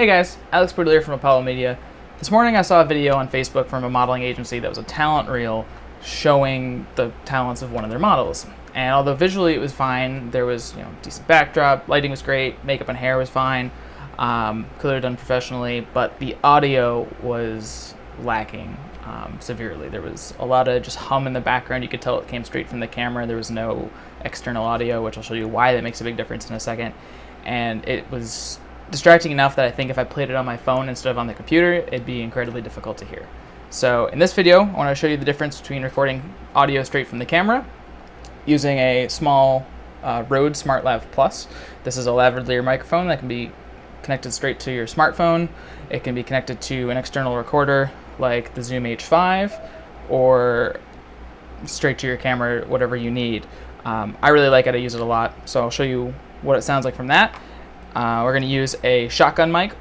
Hey guys, Alex Boudelier from Apollo Media. This morning I saw a video on Facebook from a modeling agency that was a talent reel showing the talents of one of their models. And although visually it was fine, there was decent backdrop, lighting was great, makeup and hair was fine, clearly done professionally, but the audio was lacking severely. There was a lot of just hum in the background. You could tell it came straight from the camera. There was no external audio, which I'll show you why that makes a big difference in a second. And it was distracting enough that I think if I played it on my phone instead of on the computer, it'd be incredibly difficult to hear. So in this video, I want to show you the difference between recording audio straight from the camera using a small RODE SmartLav Plus. This is a lavalier microphone that can be connected straight to your smartphone. It can be connected to an external recorder like the Zoom H5 or straight to your camera, whatever you need. I really like it. I use it a lot. So I'll show you what it sounds like from that. We're going to use a shotgun mic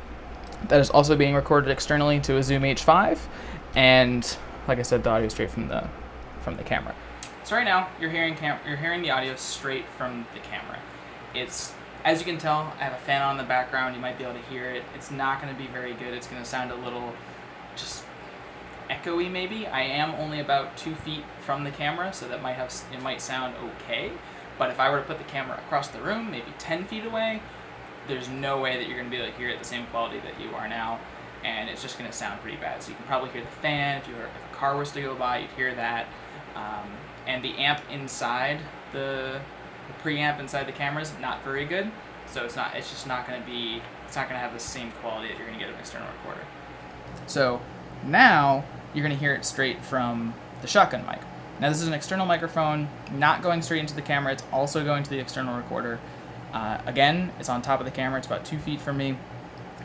that is also being recorded externally to a Zoom H5, and like I said, the audio straight from the camera. So right now you're hearing the audio straight from the camera. It's, as you can tell, I have a fan on in the background. You might be able to hear it. It's not going to be very good. It's going to sound a little just echoey maybe. I am only about 2 feet from the camera, so that it might sound okay. But if I were to put the camera across the room, maybe 10 feet away, there's no way that you're going to be able to hear it the same quality that you are now, and it's just going to sound pretty bad. So you can probably hear the fan. If a car was to go by, you'd hear that. And the amp inside the preamp inside the camera is not very good. So it's not going to have the same quality that you're going to get an external recorder. So now you're going to hear it straight from the shotgun mic. Now this is an external microphone, not going straight into the camera. It's also going to the external recorder. Again, it's on top of the camera. It's about 2 feet from me.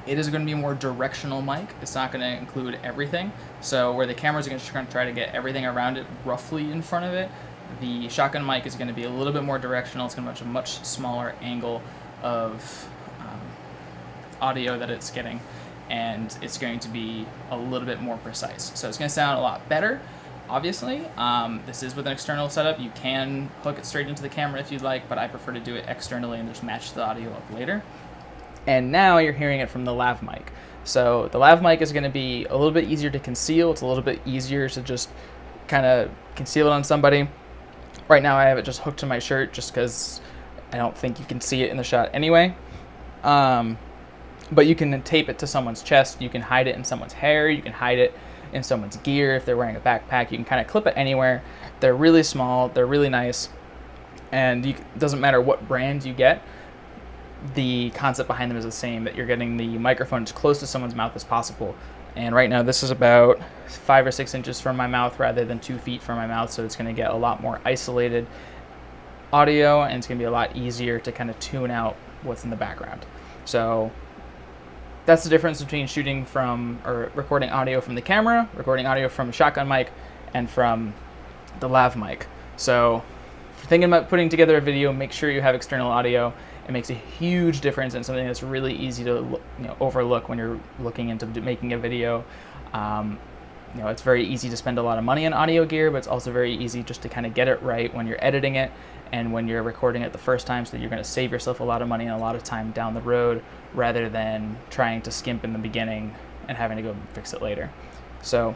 It is going to be a more directional mic. It's not going to include everything. So where the camera is going to try to get everything around it roughly in front of it, the shotgun mic is going to be a little bit more directional. It's going to have a much smaller angle of audio that it's getting, and it's going to be a little bit more precise. So it's going to sound a lot better. Obviously, this is with an external setup. You can hook it straight into the camera if you'd like, but I prefer to do it externally and just match the audio up later. And now you're hearing it from the lav mic. So the lav mic is going to be a little bit easier to conceal. It's a little bit easier to just kind of conceal it on somebody. Right now I have it just hooked to my shirt just because I don't think you can see it in the shot anyway. But you can tape it to someone's chest. You can hide it in someone's hair. You can hide it in someone's gear. If they're wearing a backpack, you can kind of clip it anywhere. They're really small, they're really nice, and it doesn't matter what brand you get, the concept behind them is the same, that you're getting the microphone as close to someone's mouth as possible. And right now this is about 5 or 6 inches from my mouth rather than 2 feet from my mouth, so it's going to get a lot more isolated audio, and it's going to be a lot easier to kind of tune out what's in the background. So that's the difference between shooting from or recording audio from the camera, recording audio from a shotgun mic, and from the lav mic. So if you're thinking about putting together a video, make sure you have external audio. It makes a huge difference and something that's really easy to overlook when you're looking into making a video. It's very easy to spend a lot of money on audio gear, but it's also very easy just to kind of get it right when you're editing it and when you're recording it the first time, so that you're going to save yourself a lot of money and a lot of time down the road, rather than trying to skimp in the beginning and having to go fix it later. So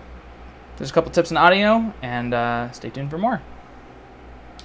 there's a couple tips on audio, and stay tuned for more.